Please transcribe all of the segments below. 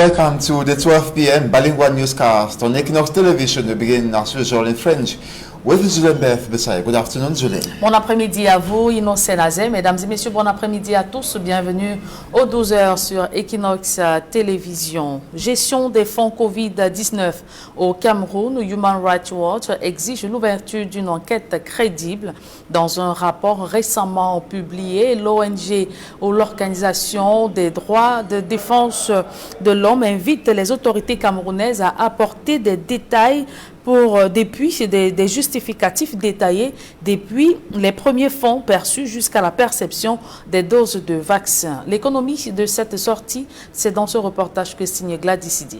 Welcome to the 12 p.m. bilingual newscast on Equinox Television. We begin as usual in French with Julien Beth Besay. Good afternoon, Julien. Bon après-midi à vous, Innocent Nazé. Mesdames et messieurs, bon après-midi à tous. Bienvenue aux 12h sur Equinox Télévision. Gestion des fonds Covid-19 au Cameroun. Human Rights Watch exige l'ouverture d'une enquête crédible. Dans un rapport récemment publié, l'ONG ou l'Organisation des droits de défense de l'homme invite les autorités camerounaises à apporter des détails des justificatifs détaillés depuis les premiers fonds perçus jusqu'à la perception des doses de vaccins. L'économie de cette sortie, c'est dans ce reportage que signe Gladys Idi.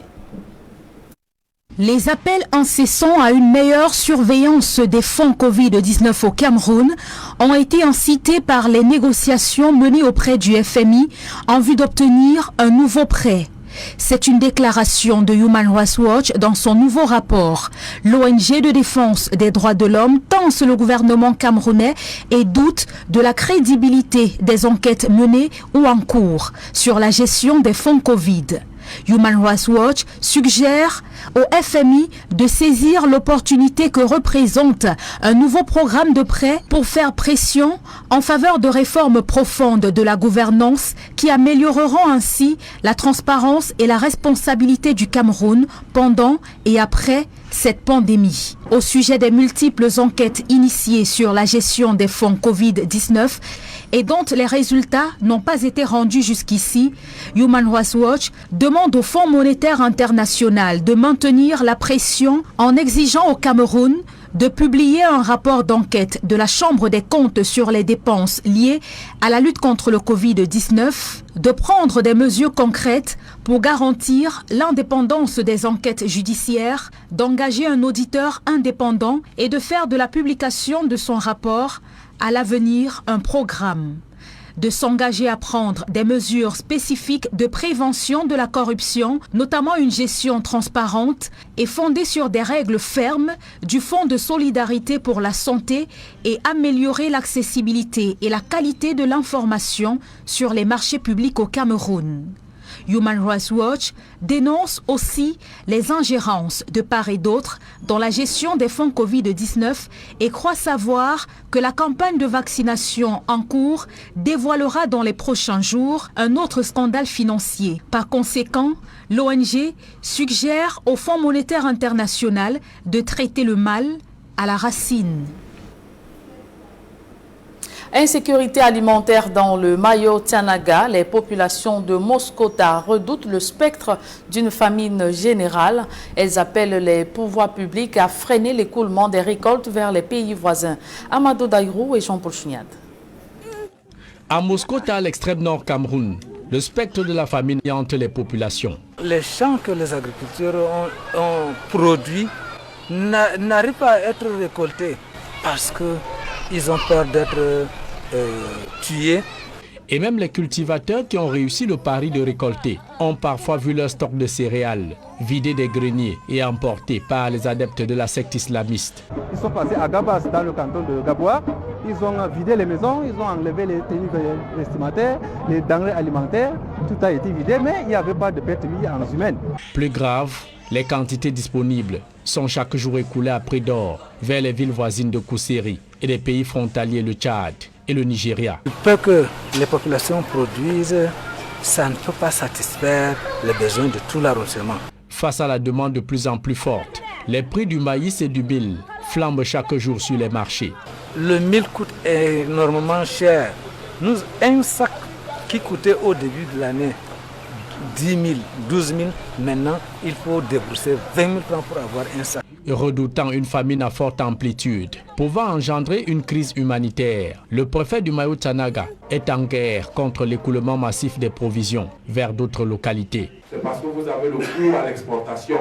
Les appels incessants à une meilleure surveillance des fonds Covid-19 au Cameroun ont été incités par les négociations menées auprès du FMI en vue d'obtenir un nouveau prêt. C'est une déclaration de Human Rights Watch dans son nouveau rapport. L'ONG de défense des droits de l'homme tense le gouvernement camerounais et doute de la crédibilité des enquêtes menées ou en cours sur la gestion des fonds Covid. Human Rights Watch suggère au FMI de saisir l'opportunité que représente un nouveau programme de prêt pour faire pression en faveur de réformes profondes de la gouvernance qui amélioreront ainsi la transparence et la responsabilité du Cameroun pendant et après cette pandémie. Au sujet des multiples enquêtes initiées sur la gestion des fonds Covid-19 et dont les résultats n'ont pas été rendus jusqu'ici, Human Rights Watch demande au Fonds monétaire international de maintenir la pression en exigeant au Cameroun de publier un rapport d'enquête de la Chambre des comptes sur les dépenses liées à la lutte contre le Covid-19, de prendre des mesures concrètes pour garantir l'indépendance des enquêtes judiciaires, d'engager un auditeur indépendant et de faire de la publication de son rapport à l'avenir un programme, de s'engager à prendre des mesures spécifiques de prévention de la corruption, notamment une gestion transparente et fondée sur des règles fermes du Fonds de solidarité pour la santé et améliorer l'accessibilité et la qualité de l'information sur les marchés publics au Cameroun. Human Rights Watch dénonce aussi les ingérences de part et d'autre dans la gestion des fonds Covid-19 et croit savoir que la campagne de vaccination en cours dévoilera dans les prochains jours un autre scandale financier. Par conséquent, l'ONG suggère au Fonds monétaire international de traiter le mal à la racine. Insécurité alimentaire dans le Mayo-Tanaga, les populations de Moskota redoutent le spectre d'une famine générale. Elles appellent les pouvoirs publics à freiner l'écoulement des récoltes vers les pays voisins. Amadou Daïrou et Jean-Paul Chougnad. À Moskota, à l'extrême nord Cameroun, le spectre de la famine hante les populations. Les champs que les agriculteurs ont produits n'arrivent pas à être récoltés parce qu'ils ont peur d'être tués. Et même les cultivateurs qui ont réussi le pari de récolter ont parfois vu leur stock de céréales vidé des greniers et emporté par les adeptes de la secte islamiste. Ils sont passés à Gabas dans le canton de Gaboua. Ils ont vidé les maisons, ils ont enlevé les tenues vestimentaires, les denrées alimentaires. Tout a été vidé, mais il n'y avait pas de pertes en humaines. Plus grave, les quantités disponibles sont chaque jour écoulées à prix d'or vers les villes voisines de Kousséri et des pays frontaliers, le Tchad et le Nigeria. Le peu que les populations produisent, ça ne peut pas satisfaire les besoins de tout l'arrondissement. Face à la demande de plus en plus forte, les prix du maïs et du mil flambent chaque jour sur les marchés. Le mil coûte énormément cher. Un sac qui coûtait au début de l'année 10 000, 12 000, maintenant il faut débourser 20 000 francs pour avoir un sac. Redoutant une famine à forte amplitude, pouvant engendrer une crise humanitaire, le préfet du Mayo-Tanaga est en guerre contre l'écoulement massif des provisions vers d'autres localités. C'est parce que vous avez le coût à l'exportation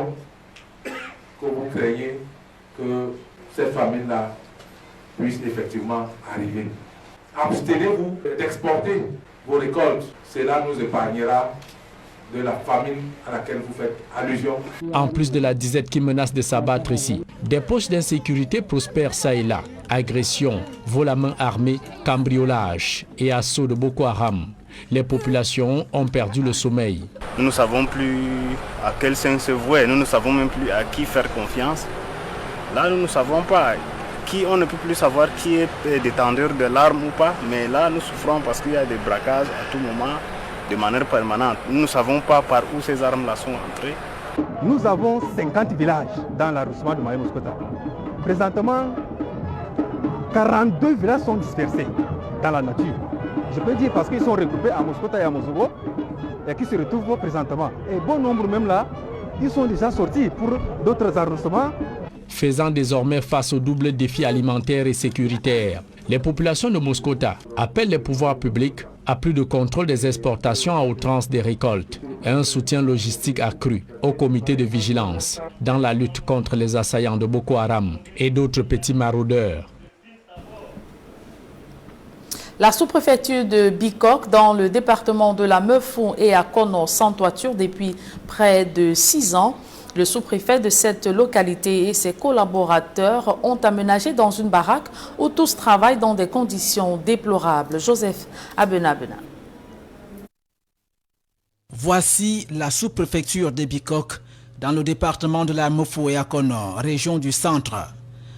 que vous craignez que cette famine-là puisse effectivement arriver. Abstenez-vous d'exporter vos récoltes, cela nous épargnera de la famine à laquelle vous faites allusion. En plus de la disette qui menace de s'abattre ici, des poches d'insécurité prospèrent ça et là. Agressions, vol à main armée, cambriolage et assaut de Boko Haram. Les populations ont perdu le sommeil. Nous ne savons plus à quel sens se vouer, nous ne savons même plus à qui faire confiance. Là, nous ne savons pas. On ne peut plus savoir qui est détenteur de l'arme ou pas, mais là nous souffrons parce qu'il y a des braquages à tout moment, de manière permanente. Nous ne savons pas par où ces armes-là sont entrées. Nous avons 50 villages dans l'arrondissement de Mayo-Muskota. Présentement, 42 villages sont dispersés dans la nature. Je peux dire parce qu'ils sont regroupés à Muskota et à Mozogo et qui se retrouvent présentement. Et bon nombre même là, ils sont déjà sortis pour d'autres arrondissements. Faisant désormais face au double défi alimentaire et sécuritaire, les populations de Muskota appellent les pouvoirs publics à plus de contrôle des exportations à outrance des récoltes et un soutien logistique accru au comité de vigilance dans la lutte contre les assaillants de Boko Haram et d'autres petits maraudeurs. La sous-préfecture de Bikok, dans le département de la Meufou et à Kono, sans toiture depuis près de 6 ans. Le sous-préfet de cette localité et ses collaborateurs ont aménagé dans une baraque où tous travaillent dans des conditions déplorables. Joseph Abena. Voici la sous-préfecture de Bikok dans le département de la Meufou et à Kono, région du centre.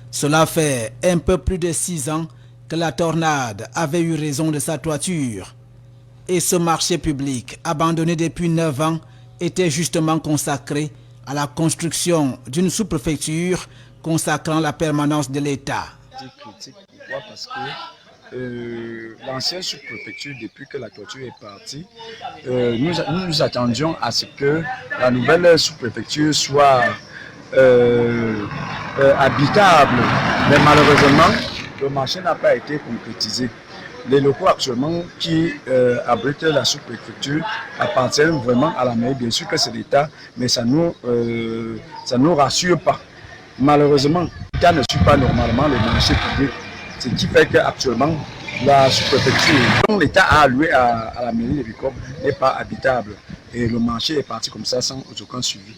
Cela fait un peu plus de 6 ans que la tornade avait eu raison de sa toiture. Et ce marché public, abandonné depuis 9 ans, était justement consacré à la construction d'une sous-préfecture consacrant la permanence de l'État. Pourquoi? Parce que l'ancienne sous-préfecture, depuis que la toiture est partie, nous attendions à ce que la nouvelle sous-préfecture soit habitable. Mais malheureusement, le marché n'a pas été concrétisé. Les locaux actuellement qui abritent la sous-préfecture appartiennent vraiment à la mairie. Bien sûr que c'est l'État, mais ça nous rassure pas. Malheureusement, l'État ne suit pas normalement le marché public. Ce qui fait qu'actuellement, la sous-préfecture dont l'État a alloué à la mairie de Bikok n'est pas habitable. Et le marché est parti comme ça sans aucun suivi.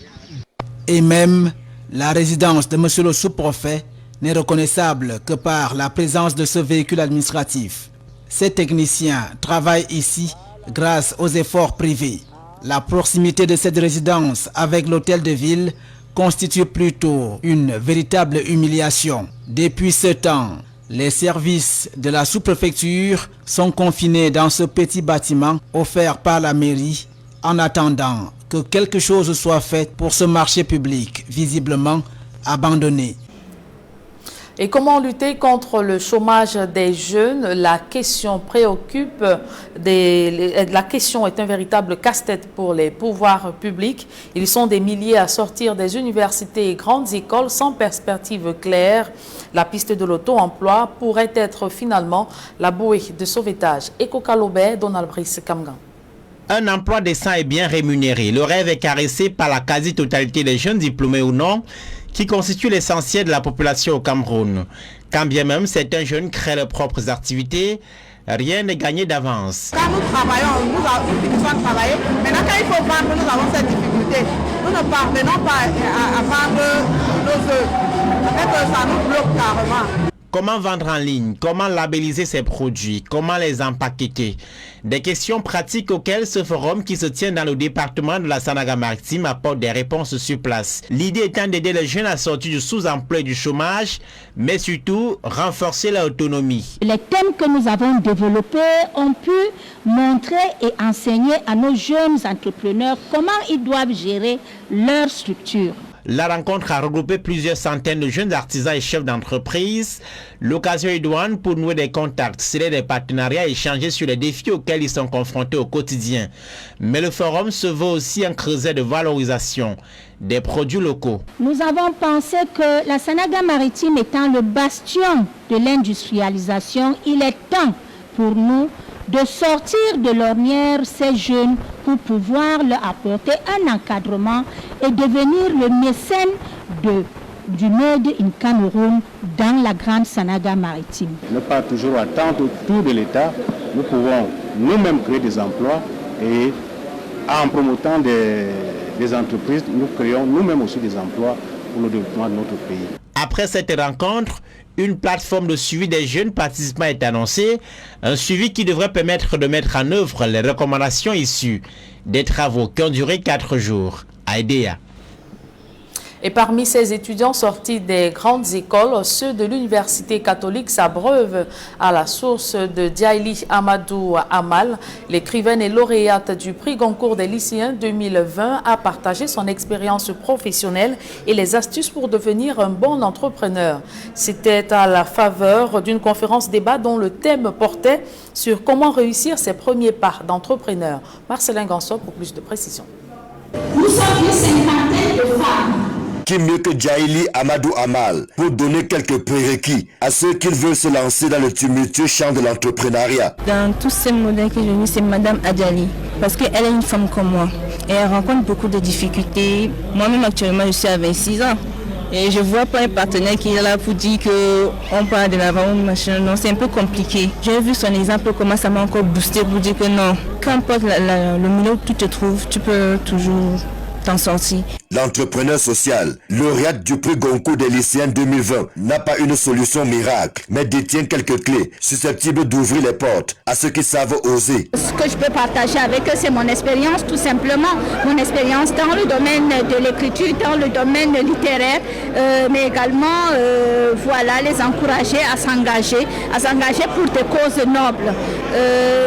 Et même la résidence de M. le sous-préfet n'est reconnaissable que par la présence de ce véhicule administratif. Ces techniciens travaillent ici grâce aux efforts privés. La proximité de cette résidence avec l'hôtel de ville constitue plutôt une véritable humiliation. Depuis ce temps, les services de la sous-préfecture sont confinés dans ce petit bâtiment offert par la mairie en attendant que quelque chose soit fait pour ce marché public visiblement abandonné. Et comment lutter contre le chômage des jeunes? La question préoccupe, la question est un véritable casse-tête pour les pouvoirs publics. Ils sont des milliers à sortir des universités et grandes écoles sans perspective claire. La piste de l'auto-emploi pourrait être finalement la bouée de sauvetage. Eko Kalobé, Donald Brice Kamgan. Un emploi décent et bien rémunéré. Le rêve est caressé par la quasi-totalité des jeunes diplômés ou non, qui constituent l'essentiel de la population au Cameroun. Quand bien même certains jeunes créent leurs propres activités, rien n'est gagné d'avance. Quand nous travaillons, nous avons travaillé. Maintenant, quand il faut vendre, nous avons cette difficulté. Nous ne parvenons pas à vendre nos œufs. En fait, ça nous bloque carrément. Comment vendre en ligne? Comment labelliser ses produits? Comment les empaqueter? Des questions pratiques auxquelles ce forum qui se tient dans le département de la Sanaga-Maritime apporte des réponses sur place. L'idée étant d'aider les jeunes à sortir du sous-emploi et du chômage, mais surtout renforcer leur autonomie. Les thèmes que nous avons développés ont pu montrer et enseigner à nos jeunes entrepreneurs comment ils doivent gérer leur structure. La rencontre a regroupé plusieurs centaines de jeunes artisans et chefs d'entreprise. L'occasion idoine pour nouer des contacts, sceller des partenariats et échanger sur les défis auxquels ils sont confrontés au quotidien. Mais le forum se veut aussi un creuset de valorisation des produits locaux. Nous avons pensé que la Sanaga-Maritime étant le bastion de l'industrialisation, il est temps pour nous de sortir de l'ornière ces jeunes pour pouvoir leur apporter un encadrement et devenir le mécène du Made in Cameroun dans la grande Sanaga-Maritime. Ne pas toujours attendre autour de l'État, nous pouvons nous-mêmes créer des emplois et en promotant des entreprises, nous créons nous-mêmes aussi des emplois pour le développement de notre pays. Après cette rencontre, une plateforme de suivi des jeunes participants est annoncée, un suivi qui devrait permettre de mettre en œuvre les recommandations issues des travaux qui ont duré 4 jours à Edea. Et parmi ces étudiants sortis des grandes écoles, ceux de l'Université catholique s'abreuvent à la source de Diaili Amadou Amal. L'écrivaine et lauréate du prix Goncourt des lycéens 2020 a partagé son expérience professionnelle et les astuces pour devenir un bon entrepreneur. C'était à la faveur d'une conférence débat dont le thème portait sur comment réussir ses premiers pas d'entrepreneur. Marcelin Gansop pour plus de précisions. Nous sommes une cinquantaine de femmes. Qui mieux que Diaili Amadou Amal pour donner quelques prérequis à ceux qui veulent se lancer dans le tumultueux champ de l'entrepreneuriat. Dans tous ces modèles que j'ai vus, c'est Madame Adjali, parce qu'elle est une femme comme moi et elle rencontre beaucoup de difficultés. Moi-même actuellement, je suis à 26 ans et je vois pas un partenaire qui est là pour dire qu'on part de l'avant ou machin. Non, c'est un peu compliqué. J'ai vu son exemple, comment ça m'a encore boosté pour dire que non, qu'importe le milieu où tu te trouves, tu peux toujours t'en sortir. L'entrepreneur social, lauréate du prix Goncourt des lycéens 2020, n'a pas une solution miracle, mais détient quelques clés susceptibles d'ouvrir les portes à ceux qui savent oser. Ce que je peux partager avec eux, c'est mon expérience, tout simplement. Mon expérience dans le domaine de l'écriture, dans le domaine littéraire, mais également voilà, les encourager à s'engager pour des causes nobles.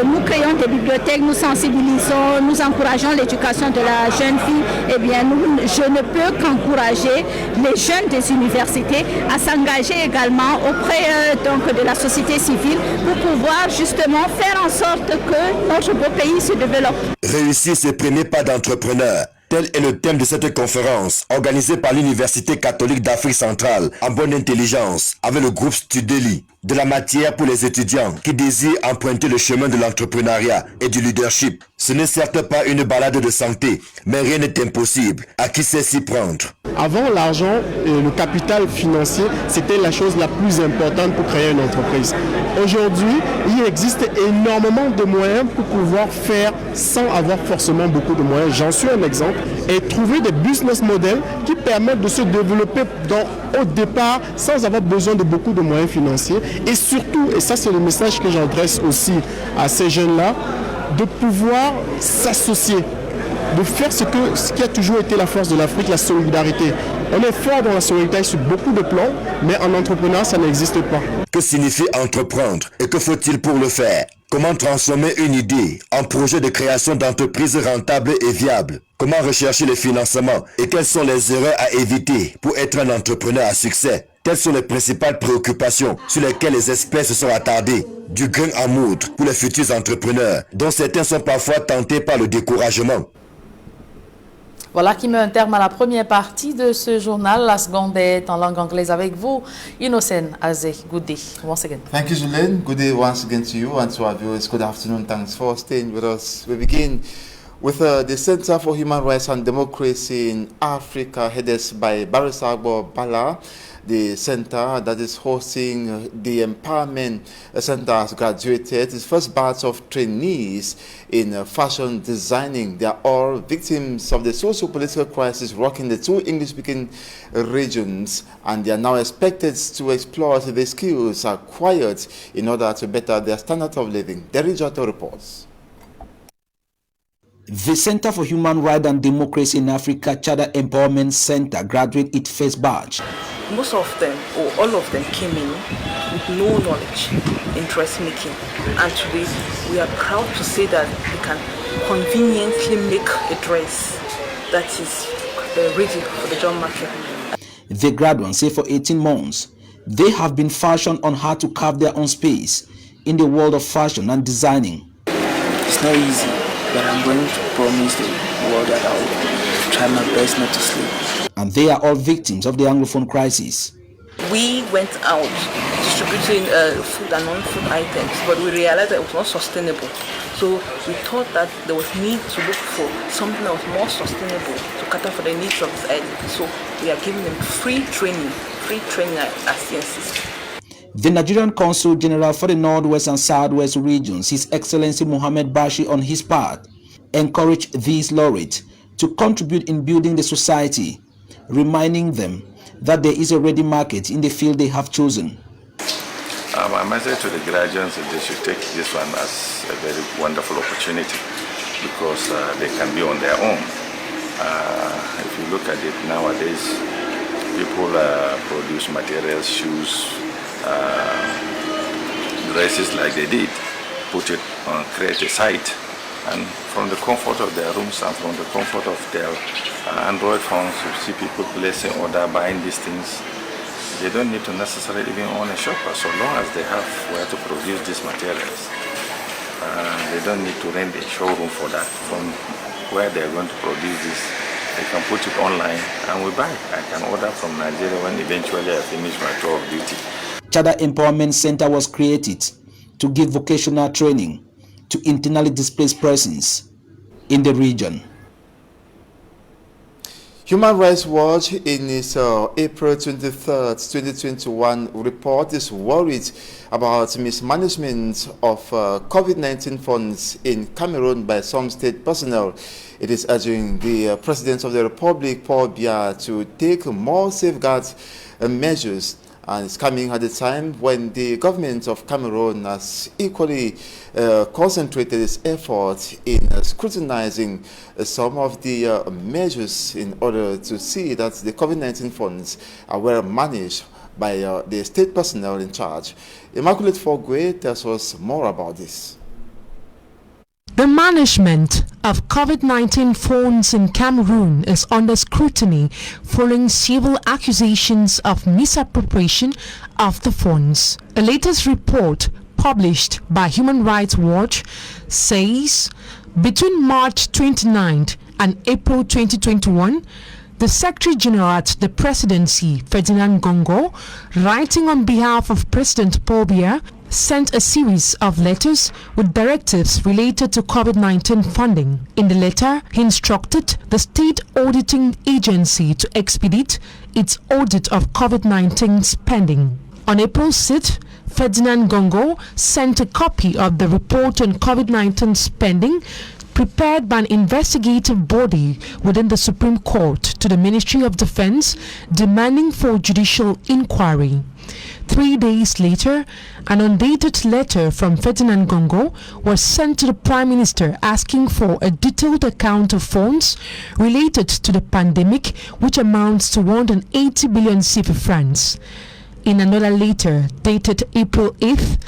Nous créons des bibliothèques, nous sensibilisons, nous encourageons l'éducation de la jeune fille. Eh bien, je ne peux qu'encourager les jeunes des universités à s'engager également auprès de la société civile pour pouvoir justement faire en sorte que notre beau pays se développe. Réussir ses premiers pas d'entrepreneur. Tel est le thème de cette conférence organisée par l'Université catholique d'Afrique centrale en bonne intelligence avec le groupe Studeli. De la matière pour les étudiants qui désirent emprunter le chemin de l'entrepreneuriat et du leadership. Ce n'est certes pas une balade de santé, mais rien n'est impossible à qui sait s'y prendre. Avant, l'argent et le capital financier, c'était la chose la plus importante pour créer une entreprise. Aujourd'hui, il existe énormément de moyens pour pouvoir faire sans avoir forcément beaucoup de moyens. J'en suis un exemple. Et trouver des business models qui permettent de se développer au départ sans avoir besoin de beaucoup de moyens financiers. Et surtout, et ça c'est le message que j'adresse aussi à ces jeunes-là, de pouvoir s'associer, de faire ce qui a toujours été la force de l'Afrique, la solidarité. On est fort dans la solidarité sur beaucoup de plans, mais en entrepreneur, ça n'existe pas. Que signifie entreprendre et que faut-il pour le faire? Comment transformer une idée en projet de création d'entreprises rentables et viables? Comment rechercher les financements et quelles sont les erreurs à éviter pour être un entrepreneur à succès? Telles sont les principales préoccupations sur lesquelles les experts se sont attardés. Du grain à moudre pour les futurs entrepreneurs, dont certains sont parfois tentés par le découragement. Voilà qui met un terme à la première partie de ce journal. La seconde est en langue anglaise avec vous, Innocent Azé. Good day once again. Thank you, Julene. Good day once again to you and to our viewers. Good afternoon. Thanks for staying with us. We begin with the Center for Human Rights and Democracy in Africa, headed by Barrister Agbo Bala. The center that is hosting the Empowerment Center has graduated its first batch of trainees in fashion designing. They are all victims of the socio-political crisis rocking the two English-speaking regions, and they are now expected to exploit the skills acquired in order to better their standard of living. Derry Jotto reports. The Center for Human Rights and Democracy in Africa Charter Empowerment Center graduated its first batch. Most of them, or all of them, came in with no knowledge in dressmaking. And today, we are proud to say that we can conveniently make a dress that is ready for the job market. The graduates say for 18 months, they have been fashioned on how to carve their own space in the world of fashion and designing. It's not easy, but I'm going to promise the world that I will try my best not to sleep. And they are all victims of the Anglophone crisis. We went out distributing food and non-food items, but we realized that it was not sustainable. So we thought that there was need to look for something that was more sustainable to cater for the needs of this island. So we are giving them free training at CNCC. The Nigerian Consul General for the Northwest and Southwest regions, His Excellency Mohammed Bashi, on his part, encouraged these laureates to contribute in building the society, reminding them that there is a ready market in the field they have chosen. My message to the graduates is they should take this one as a very wonderful opportunity because they can be on their own. If you look at it nowadays, people produce materials, shoes, dresses like they did, put it on, create a site, and from the comfort of their rooms and from the comfort of their Android phones, you see people placing order, buying these things. They don't need to necessarily even own a shop, but so long as they have where to produce these materials. They don't need to rent a showroom for that. From where they're going to produce this, they can put it online and we buy. I can order from Nigeria when eventually I finish my tour of duty. Chada Empowerment Center was created to give vocational training to internally displaced persons in the region. Human Rights Watch, in its April 23rd, 2021 report, is worried about mismanagement of COVID-19 funds in Cameroon by some state personnel. It is urging the President of the Republic, Paul Biya, to take more safeguards measures, and it's coming at a time when the government of Cameroon has equally concentrated its effort in scrutinizing some of the measures in order to see that the COVID-19 funds are well managed by the state personnel in charge. Immaculate Fogwe tells us more about this. The management of COVID-19 funds in Cameroon is under scrutiny following several accusations of misappropriation of the funds. A latest report published by Human Rights Watch says between March 29th and April 2021, the Secretary General at the Presidency, Ferdinand Gongo, writing on behalf of President Paul Biya, sent a series of letters with directives related to COVID-19 funding. In the letter, he instructed the State Auditing Agency to expedite its audit of COVID-19 spending. On April 6th, Ferdinand Gongo sent a copy of the report on COVID-19 spending prepared by an investigative body within the Supreme Court to the Ministry of Defense, demanding for judicial inquiry. 3 days later, an undated letter from Ferdinand Gongo was sent to the Prime Minister asking for a detailed account of funds related to the pandemic, which amounts to 180 billion CFA francs. In another letter dated April 8th,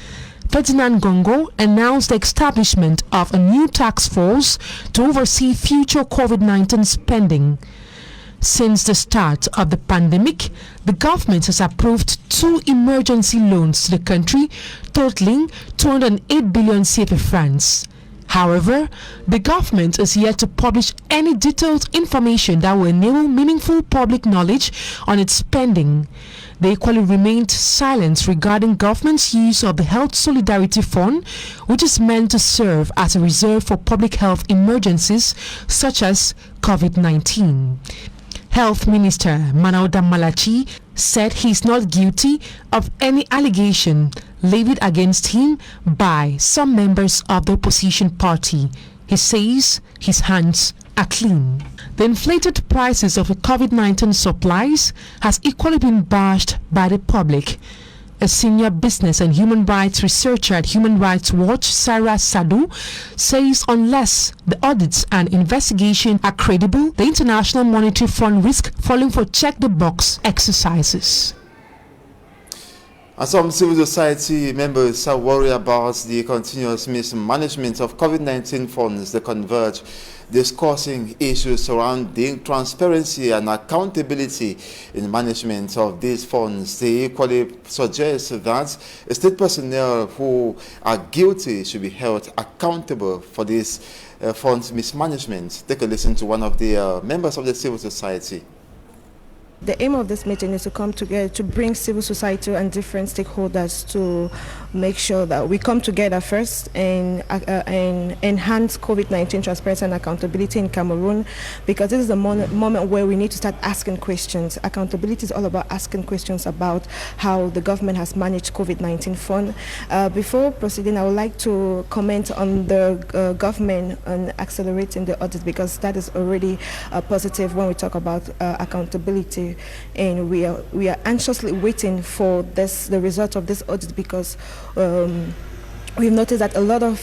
Ferdinand Gongo announced the establishment of a new task force to oversee future COVID-19 spending. Since the start of the pandemic, the government has approved 2 emergency loans to the country totaling 208 billion CFA francs. However, the government is yet to publish any detailed information that will enable meaningful public knowledge on its spending. They equally remained silent regarding government's use of the Health Solidarity Fund, which is meant to serve as a reserve for public health emergencies such as COVID-19. Health Minister Manauda Malachi said he is not guilty of any allegation levied against him by some members of the opposition party. He says his hands are clean. The inflated prices of the COVID-19 supplies has equally been bashed by the public. A senior business and human rights researcher at Human Rights Watch, Sarah Sadu, says unless the audits and investigation are credible, the International Monetary Fund risks falling for check-the-box exercises. And some civil society members are worried about the continuous mismanagement of COVID-19 funds that converge, discussing issues surrounding transparency and accountability in management of these funds. They equally suggest that state personnel who are guilty should be held accountable for this funds mismanagement. Take a listen to one of the members of the civil society. The aim of this meeting is to come together to bring civil society and different stakeholders to make sure that we come together first and enhance COVID-19 transparency and accountability in Cameroon, because this is the moment where we need to start asking questions. Accountability is all about asking questions about how the government has managed COVID-19 fund. Before proceeding, I would like to comment on the government on accelerating the audit, because that is already positive when we talk about accountability. and we are anxiously waiting for the result of this audit, because we've noticed that a lot of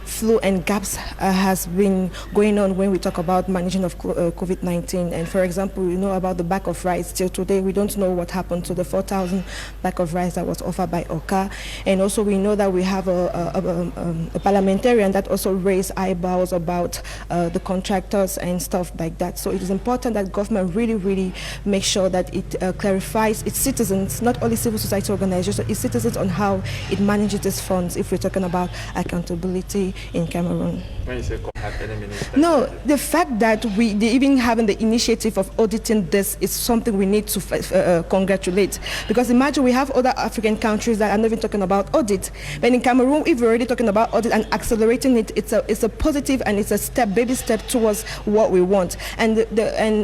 flu and gaps has been going on when we talk about managing of COVID-19. And for example, we know about the bag of rice. Till today, we don't know what happened to the 4,000 bag of rice that was offered by OCA. And also we know that we have a parliamentarian that also raised eyebrows about the contractors and stuff like that. So it is important that government really make sure that it clarifies its citizens, not only civil society organizations, its citizens, on how it manages its funds, if we're talking about accountability in Cameroon. When you say no, the fact that they even having the initiative of auditing this is something we need to congratulate, because imagine we have other African countries that are not even talking about audit, but in Cameroon, if we're already talking about audit and accelerating it, it's a positive and it's a baby step towards what we want. And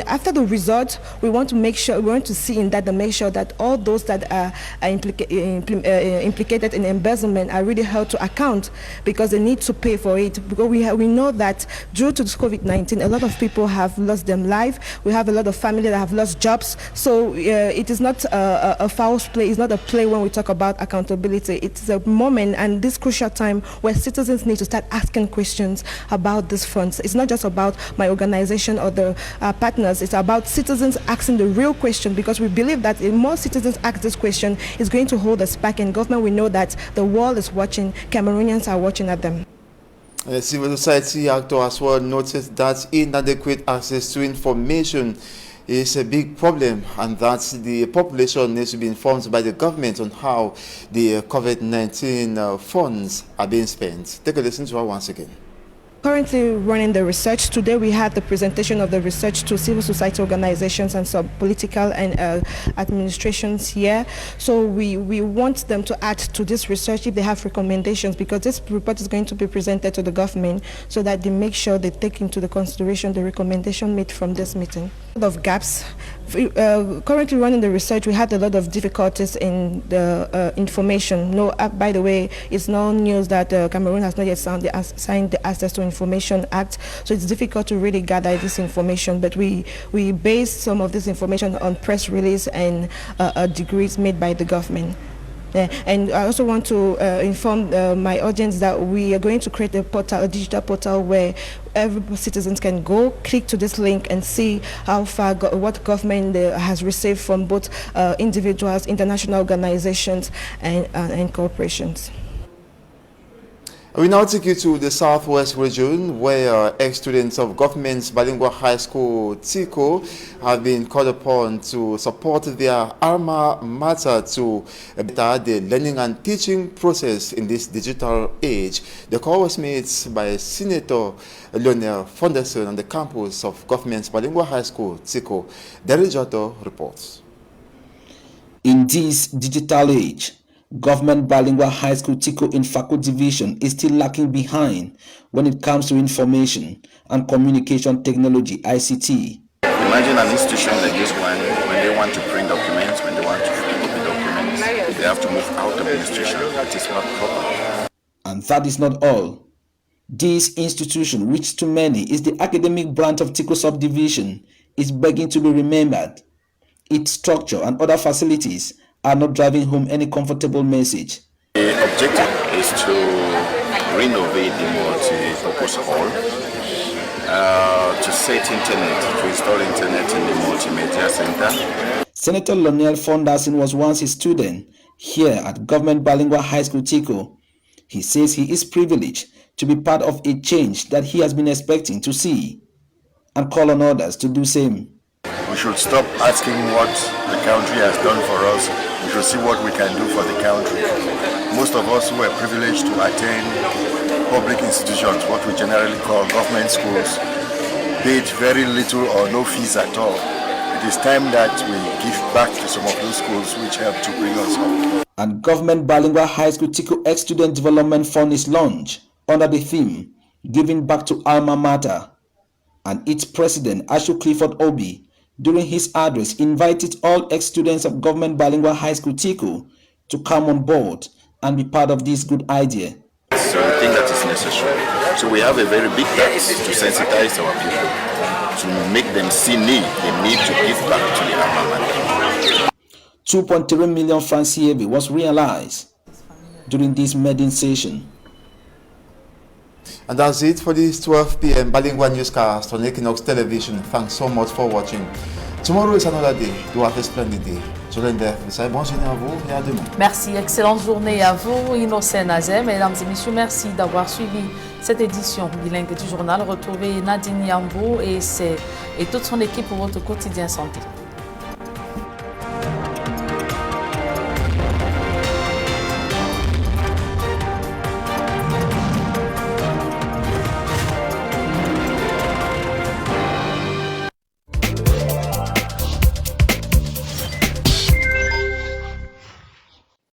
after the result, we want to see in that, to make sure that all those that are implicated in embezzlement are really held to account, because they need to pay for it. Because we know that due to this COVID-19, a lot of people have lost their life. We have a lot of families that have lost jobs. So it is not a foul play. It's not a play when we talk about accountability. It's a moment and this crucial time where citizens need to start asking questions about these funds. It's not just about my organization or the partners. It's about citizens asking the real question, because we believe that if more citizens ask this question, it's going to hold us back. And government, we know that the world is watching. Cameroonians are watching at them. Civil society actor as well noticed that inadequate access to information is a big problem, and that the population needs to be informed by the government on how the COVID-19 funds are being spent. Take a listen to her once again. Currently running the research. Today we had the presentation of the research to civil society organizations and some political and administrations here. So we want them to add to this research if they have recommendations, because this report is going to be presented to the government so that they make sure they take into the consideration the recommendation made from this meeting. A lot of gaps. Currently running the research, we had a lot of difficulties in the information. No, by the way, it's no news that Cameroon has not yet signed the Access to Information Act, so it's difficult to really gather this information. But we base some of this information on press release and degrees made by the government. And I also want to inform my audience that we are going to create a digital portal where every citizen can go, click to this link and see how far what government has received from both individuals, international organizations, and corporations. We now take you to the Southwest region, where ex-students of government's bilingual high school, TICO, have been called upon to support their alma mater to better the learning and teaching process in this digital age. The call was made by Senator Lionel Fonderson on the campus of government's bilingual high school, TICO. Derry Jotto reports. In this digital age, Government Bilingual High School TICO in Fako Division is still lacking behind when it comes to information and communication technology, ICT. Imagine an institution like this one, when they want to print documents, when they want to photocopy documents, they have to move out of the institution. That is not proper. And that is not all. This institution, which to many is the academic branch of TICO subdivision, is begging to be remembered. Its structure and other facilities are not driving home any comfortable message. The objective is to renovate the multi-purpose hall, to set internet, to install internet in the multimedia center. Senator Lionel Fonderson was once a student here at Government Bilingual High School TICO. He says he is privileged to be part of a change that he has been expecting to see, and call on others to do same. We should stop asking what the country has done for us. We should see what we can do for the country. Most of us who are privileged to attend public institutions, what we generally call government schools, paid very little or no fees at all. It is time that we give back to some of those schools which help to bring us up. And Government Bilingual High School TICO Ex-Student Development Fund is launched under the theme, Giving Back to Alma Mater. And its president, Ashu Clifford Obi, during his address, invited all ex-students of Government Bilingual High School TICO to come on board and be part of this good idea. So we think that is necessary. So we have a very big task to sensitize our people. to make them see need, the need to give back to the alma mater. 2.3 million francs CFA was realized during this maiden session. And that's it for this 12 p.m. bilingual newscast on Equinox Television. Thanks so much for watching. Tomorrow is another day. Do have a splendid day. Bonne journée à vous et à demain. Merci, excellente journée à vous, Innocent Nazem. Mesdames et messieurs, merci d'avoir suivi cette édition bilingue du journal. Retrouvez Nadine Yambou et toute son équipe pour votre quotidien santé.